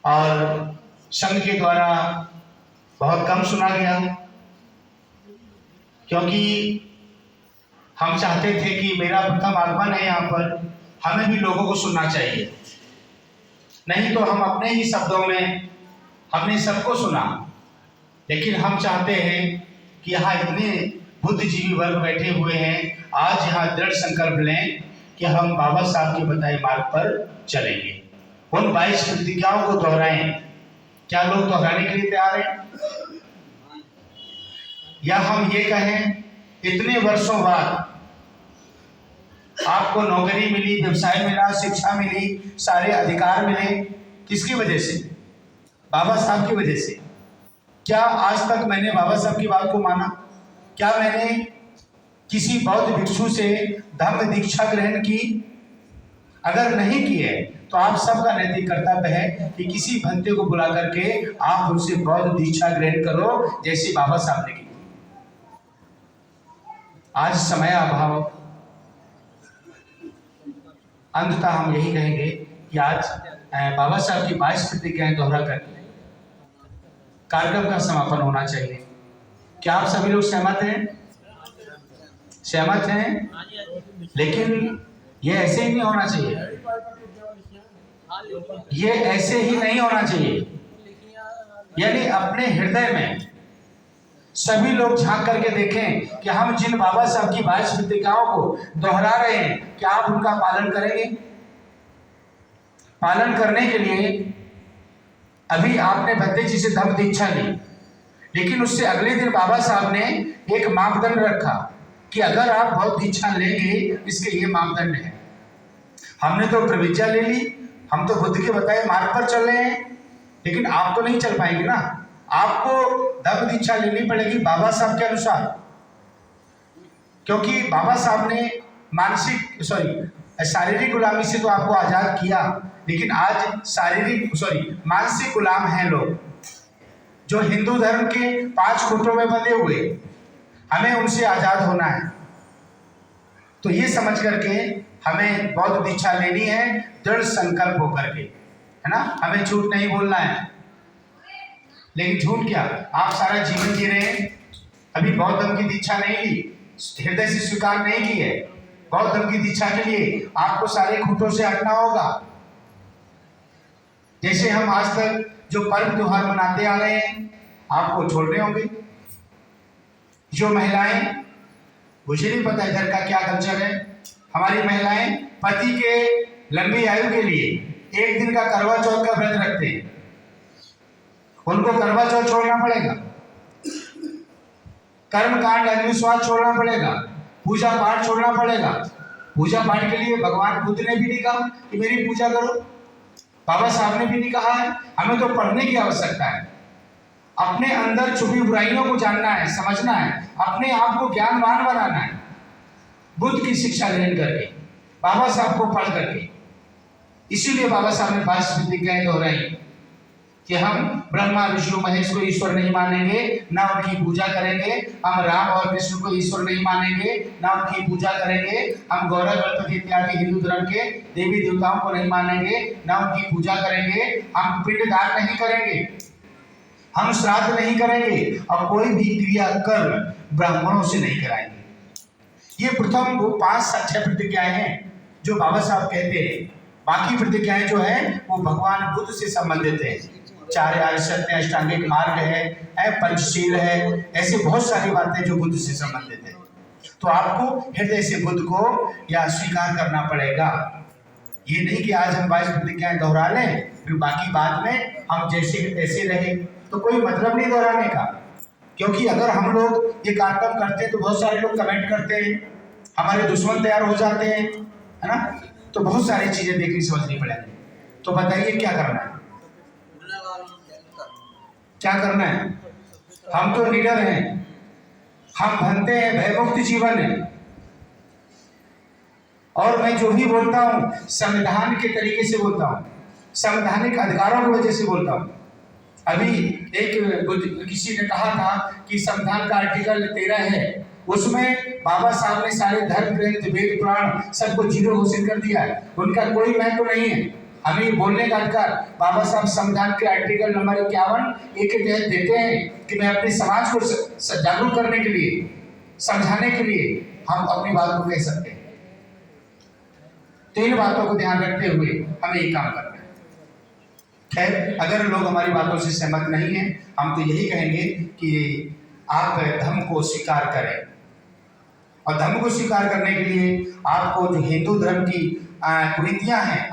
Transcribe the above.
और संघ के द्वारा बहुत कम सुना गया, क्योंकि हम चाहते थे कि मेरा प्रथम आगमन है यहाँ पर, हमें भी लोगों को सुनना चाहिए। नहीं तो हम अपने ही शब्दों में हमने सबको सुना, लेकिन हम चाहते हैं कि यहाँ इतने बुद्धिजीवी वर्ग बैठे हुए हैं, आज यहाँ दृढ़ संकल्प लें कि हम बाबा साहब के बताए मार्ग पर चलेंगे। उन 22 प्रतिज्ञाओं को दोहराएं। क्या लोग दोहराने के लिए तैयार हैं? या हम ये कहें इतने वर्षों बाद आपको नौकरी मिली, व्यवसाय मिला, शिक्षा मिली, सारे अधिकार मिले, किसकी वजह से? बाबा साहब की वजह से। क्या आज तक मैंने बाबा साहब की बात को माना? क्या मैंने किसी बौद्ध भिक्षु से धम्म दीक्षा ग्रहण की? अगर नहीं की है तो आप सबका नैतिक कर्तव्य है कि किसी भंते को बुला करके आप उनसे बौद्ध दीक्षा ग्रहण करो, जैसे बाबा साहब ने की। आज समय अभाव, अंततः हम यही कहेंगे कि आज बाबा साहब की 22 प्रतिज्ञाएं दोहरा कर कार्यक्रम का समापन होना चाहिए। क्या आप सभी लोग सहमत हैं? सहमत हैं? लेकिन ये ऐसे ही नहीं होना चाहिए, ये ऐसे ही नहीं होना चाहिए। यानी अपने हृदय में सभी लोग झांक करके देखें कि हम जिन बाबा साहब की 22 प्रतिज्ञाओं को दोहरा रहे हैं, क्या आप उनका पालन करेंगे? पालन करने के लिए अभी आपने भद्दे जी से धम्म दीक्षा ली, लेकिन उससे अगले दिन बाबा साहब ने एक मापदंड रखा कि अगर आप बौद्ध दीक्षा लेंगे, इसके ये मापदंड है। हमने तो प्रविज्ञा ले ली, हम तो बुद्ध के बताए मार्ग पर चल रहे हैं, लेकिन आप तो नहीं चल पाएंगे ना। आपको धम्म दीक्षा लेनी पड़ेगी बाबा साहब के अनुसार, क्योंकि बाबा साहब ने शारीरिक गुलामी से तो आपको आजाद किया, लेकिन आज मानसिक गुलाम हैं लोग जो हिंदू धर्म के 5 खूंटों में बंधे हुए। हमें उनसे आजाद होना है। तो ये समझ करके हमें बौद्ध दीक्षा लेनी है, दृढ़ संकल्प होकर के, है ना। हमें झूठ नहीं बोलना है। लेकिन झूठ क्या, आप सारा जीवन जी रहे हैं, अभी बौद्ध धर्म की दीक्षा नहीं ली, हृदय से स्वीकार नहीं की है। बौद्ध धर्म की दीक्षा के लिए आपको सारे खूंटों से हटना होगा। जैसे हम आज तक जो पर्व त्योहार मनाते आ रहे हैं, आपको छोड़ने होंगे। जो महिलाएं, मुझे नहीं पता इधर का क्या कल्चर है, हमारी महिलाएं पति के लंबी आयु के लिए एक दिन का करवा चौथ का व्रत रखते हैं। उनको करवा चौथ छोड़ना पड़ेगा, कर्म कांड अन्विश्वास छोड़ना पड़ेगा, पूजा पाठ छोड़ना पड़ेगा। पूजा पाठ के लिए भगवान बुद्ध ने भी नहीं कहा कि मेरी पूजा करो, बाबा साहब ने भी नहीं कहा है। हमें तो पढ़ने की आवश्यकता है, अपने अंदर छुपी बुराइयों को जानना है, समझना है, अपने आप को ज्ञानवान बनाना है, बुद्ध की शिक्षा ग्रहण करके, बाबा साहब को पढ़ करके। इसीलिए बाबा साहब ने 22 प्रतिज्ञाएं दोहराई कि हम ब्रह्मा विष्णु महेश को ईश्वर नहीं मानेंगे, ना उनकी पूजा करेंगे। हम राम और कृष्ण को ईश्वर नहीं मानेंगे, ना उनकी पूजा करेंगे। हम गौरव गणपति इत्यादि हिंदू धर्म के देवी देवताओं को नहीं मानेंगे, ना उनकी पूजा करेंगे। हम पिंडदान नहीं करेंगे, हम श्राद्ध नहीं करेंगे, और कोई भी क्रिया कर्म ब्राह्मणों से नहीं कराएंगे। ये प्रथम वो 5-6 प्रतिज्ञाएं हैं जो बाबा साहब कहते हैं। बाकी प्रतिज्ञाएं जो है वो भगवान बुद्ध से संबंधित है। 4 आर्य सत्य, अष्टांगिक मार्ग है, पंचशील है, ऐसे बहुत सारी बातें जो बुद्ध से संबंधित है। तो आपको हृदय से बुद्ध को या स्वीकार करना पड़ेगा। ये नहीं कि आज हम 22 प्रतिज्ञाएं दोहरा लें, फिर बाकी बाद में हम जैसे के तैसे रहे, तो कोई मतलब नहीं दोहराने का। क्योंकि अगर हम लोग ये कार्यक्रम करते हैं तो बहुत सारे लोग कमेंट करते हैं, हमारे दुश्मन तैयार हो जाते हैं, है ना। तो बहुत सारी चीजें देखनी समझनी पड़ेगी। तो बताइए क्या करना है, क्या करना है? हम तो लीडर हैं, हम भनते हैं, भयमुक्त जीवन है। और मैं जो भी बोलता हूँ संविधान के तरीके से बोलता हूँ, संवैधानिक अधिकारों की वजह से बोलता हूँ। अभी एक किसी ने कहा था कि संविधान का आर्टिकल 13 है, उसमें बाबा साहब ने सारे धर्म ग्रंथ वेद पुराण सबको जीरो घोषित कर दिया है, उनका कोई महत्व नहीं है। हमें ये बोलने का अधिकार बाबा साहब संविधान के आर्टिकल नंबर 51 एक के तहत देते हैं कि मैं अपने समाज को जागरूक करने के लिए, समझाने के लिए हम अपनी बात को कह सकते हैं। तो इन बातों को ध्यान रखते हुए हमें ये काम करना है। खैर, अगर लोग हमारी बातों से सहमत नहीं हैं, हम तो यही कहेंगे कि आप धर्म को स्वीकार करें, और धर्म को स्वीकार करने के लिए आपको जो हिंदू धर्म की कुरीतियां हैं